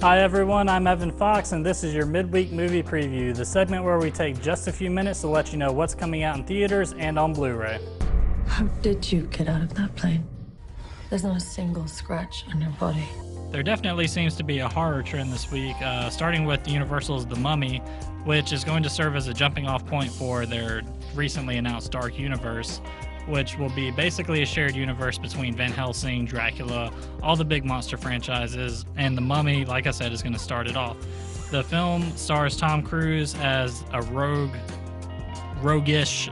Hi everyone, I'm Evan Fox and this is your Midweek Movie Preview, the segment where we take just a few minutes to let you know what's coming out in theaters and on Blu Ray. How did you get out of that plane? There's not a single scratch on your body. There definitely seems to be a horror trend this week, starting with Universal's The Mummy, which is going to serve as a jumping off point for their recently announced Dark Universe, which will be basically a shared universe between Van Helsing, Dracula, all the big monster franchises, and The Mummy, like I said, is going to start it off. The film stars Tom Cruise as a roguish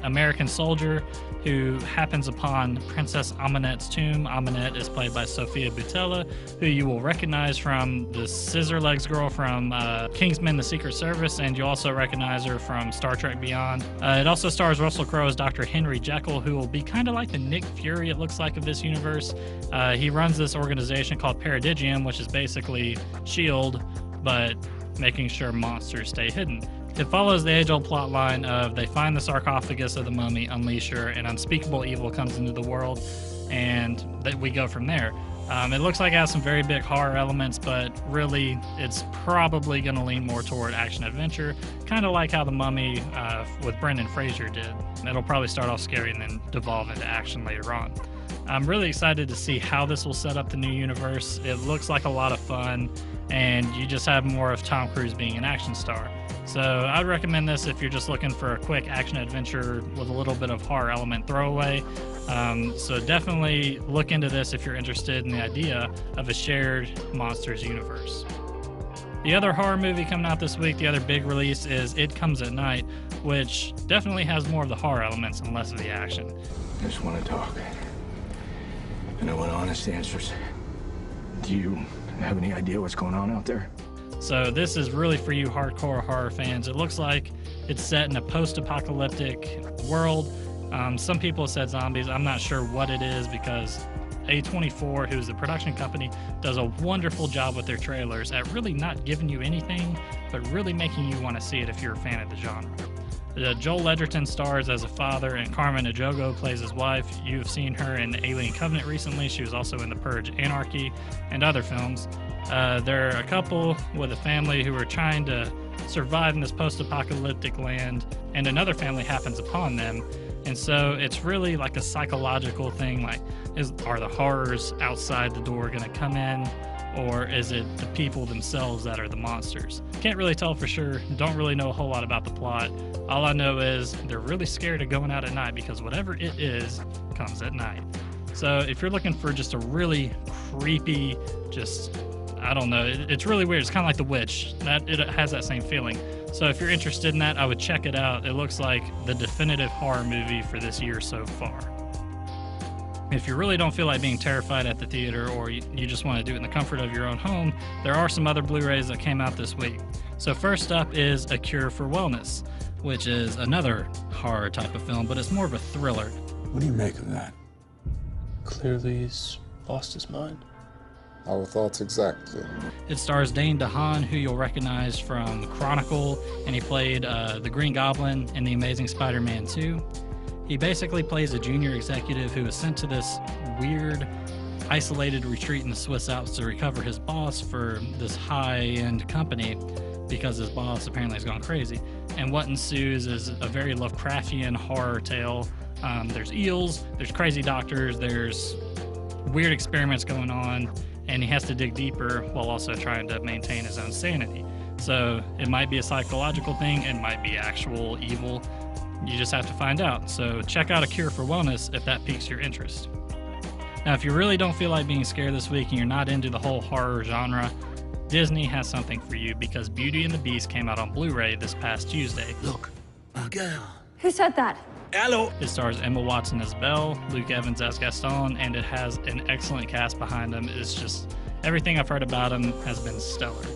American soldier who happens upon Princess Amanette's tomb. Amanette is played by Sofia Boutella, who you will recognize from the Scissor Legs girl from Kingsman: The Secret Service, and you also recognize her from Star Trek Beyond. It also stars Russell Crowe as Dr. Henry Jekyll, who will be kind of like the Nick Fury, it looks like, of this universe. He runs this organization called Paradigm, which is basically S.H.I.E.L.D., but making sure monsters stay hidden. It follows the age-old plot line of they find the sarcophagus of the mummy, unleash her, and unspeakable evil comes into the world, and that we go from there. It looks like it has some very big horror elements, but really it's probably going to lean more toward action-adventure, kind of like how The Mummy with Brendan Fraser did. It'll probably start off scary and then devolve into action later on. I'm really excited to see how this will set up the new universe. It looks like a lot of fun, and you just have more of Tom Cruise being an action star. So I'd recommend this if you're just looking for a quick action adventure with a little bit of horror element throwaway. So definitely look into this if you're interested in the idea of a shared monsters universe. The other horror movie coming out this week, the other big release, is It Comes at Night, which definitely has more of the horror elements and less of the action. I just want to talk. And I want honest answers. Do you have any idea what's going on out there? So this is really for you hardcore horror fans. It looks like it's set in a post-apocalyptic world. Some people have said zombies. I'm not sure what it is because A24, who's the production company, does a wonderful job with their trailers at really not giving you anything, but really making you want to see it if you're a fan of the genre. Joel Edgerton stars as a father, and Carmen Ejogo plays his wife. You've seen her in Alien Covenant recently. She was also in The Purge: Anarchy and other films. They're a couple with a family who are trying to survive in this post-apocalyptic land, and another family happens upon them. And so it's really like a psychological thing, like are the horrors outside the door going to come in, or is it the people themselves that are the monsters? Can't really tell for sure, don't really know a whole lot about the plot. All I know is they're really scared of going out at night because whatever it is comes at night. So if you're looking for just a really creepy, I don't know, it's really weird. It's kind of like The Witch. It has that same feeling. So if you're interested in that, I would check it out. It looks like the definitive horror movie for this year so far. If you really don't feel like being terrified at the theater, or you just want to do it in the comfort of your own home, there are some other Blu-rays that came out this week. So first up is A Cure for Wellness, which is another horror type of film, but it's more of a thriller. What do you make of that? Clearly he's lost his mind. Our thoughts exactly. It stars Dane DeHaan, who you'll recognize from Chronicle, and he played the Green Goblin in The Amazing Spider-Man 2. He basically plays a junior executive who is sent to this weird, isolated retreat in the Swiss Alps to recover his boss for this high-end company because his boss apparently has gone crazy. And what ensues is a very Lovecraftian horror tale. There's eels, there's crazy doctors, there's weird experiments going on, and he has to dig deeper while also trying to maintain his own sanity. So it might be a psychological thing, it might be actual evil. You just have to find out. So check out A Cure for Wellness if that piques your interest. Now, if you really don't feel like being scared this week and you're not into the whole horror genre, Disney has something for you because Beauty and the Beast came out on Blu Ray this past Tuesday. Look, my girl. Who said that? Hello. It stars Emma Watson as Belle, Luke Evans as Gaston, and it has an excellent cast behind them. It's just, everything I've heard about them has been stellar.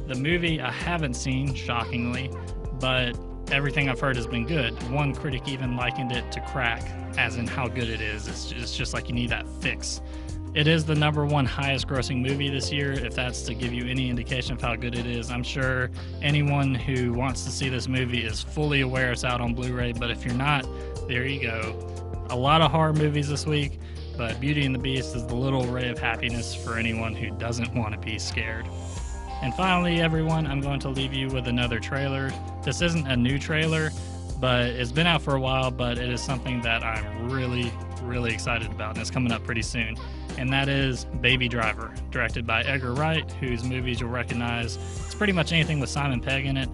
The movie I haven't seen, shockingly, but everything I've heard has been good. One critic even likened it to crack, as in how good it is. It's just like you need that fix. It is the #1 highest grossing movie this year, if that's to give you any indication of how good it is. I'm sure anyone who wants to see this movie is fully aware it's out on Blu-ray, but if you're not, there you go. A lot of horror movies this week, but Beauty and the Beast is the little ray of happiness for anyone who doesn't want to be scared. And finally, everyone, I'm going to leave you with another trailer. This isn't a new trailer, but it's been out for a while, but it is something that I'm really excited about, and it's coming up pretty soon. And that is Baby Driver, directed by Edgar Wright, whose movies you'll recognize. It's pretty much anything with Simon Pegg in it.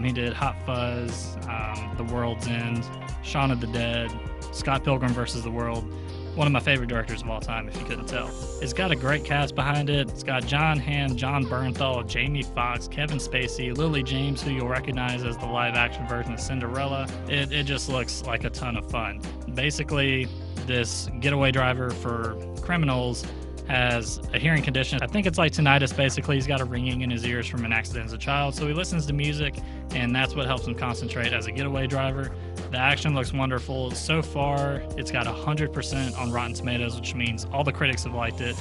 He did Hot Fuzz, The World's End, Shaun of the Dead, Scott Pilgrim vs. the World. One of my favorite directors of all time, if you couldn't tell. It's got a great cast behind it. It's got John Hamm, John Bernthal, Jamie Foxx, Kevin Spacey, Lily James, who you'll recognize as the live-action version of Cinderella. It just looks like a ton of fun. Basically, this getaway driver for criminals has a hearing condition. I think it's like tinnitus, basically. He's got a ringing in his ears from an accident as a child, so he listens to music, and that's what helps him concentrate as a getaway driver. The action looks wonderful. So far, it's got 100% on Rotten Tomatoes, which means all the critics have liked it.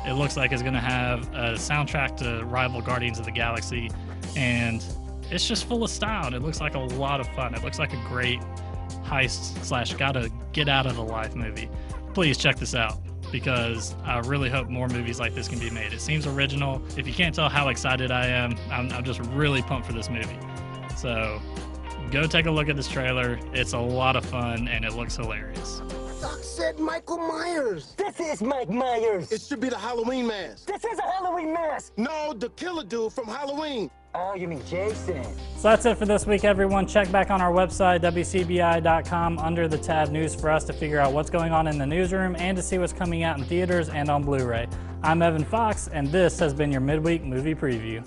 It looks like it's going to have a soundtrack to rival Guardians of the Galaxy, and it's just full of style, and it looks like a lot of fun. It looks like a great heist / gotta get out of the life movie. Please check this out, because I really hope more movies like this can be made. It seems original. If you can't tell how excited I am, I'm just really pumped for this movie. So go take a look at this trailer. It's a lot of fun, and it looks hilarious. Doc said Michael Myers. This is Mike Myers. It should be the Halloween mask. This is a Halloween mask. No, the killer dude from Halloween. Oh, you mean Jason. So that's it for this week, everyone. Check back on our website, WCBI.com, under the tab News for us to figure out what's going on in the newsroom and to see what's coming out in theaters and on Blu Ray. I'm Evan Fox, and this has been your Midweek Movie Preview.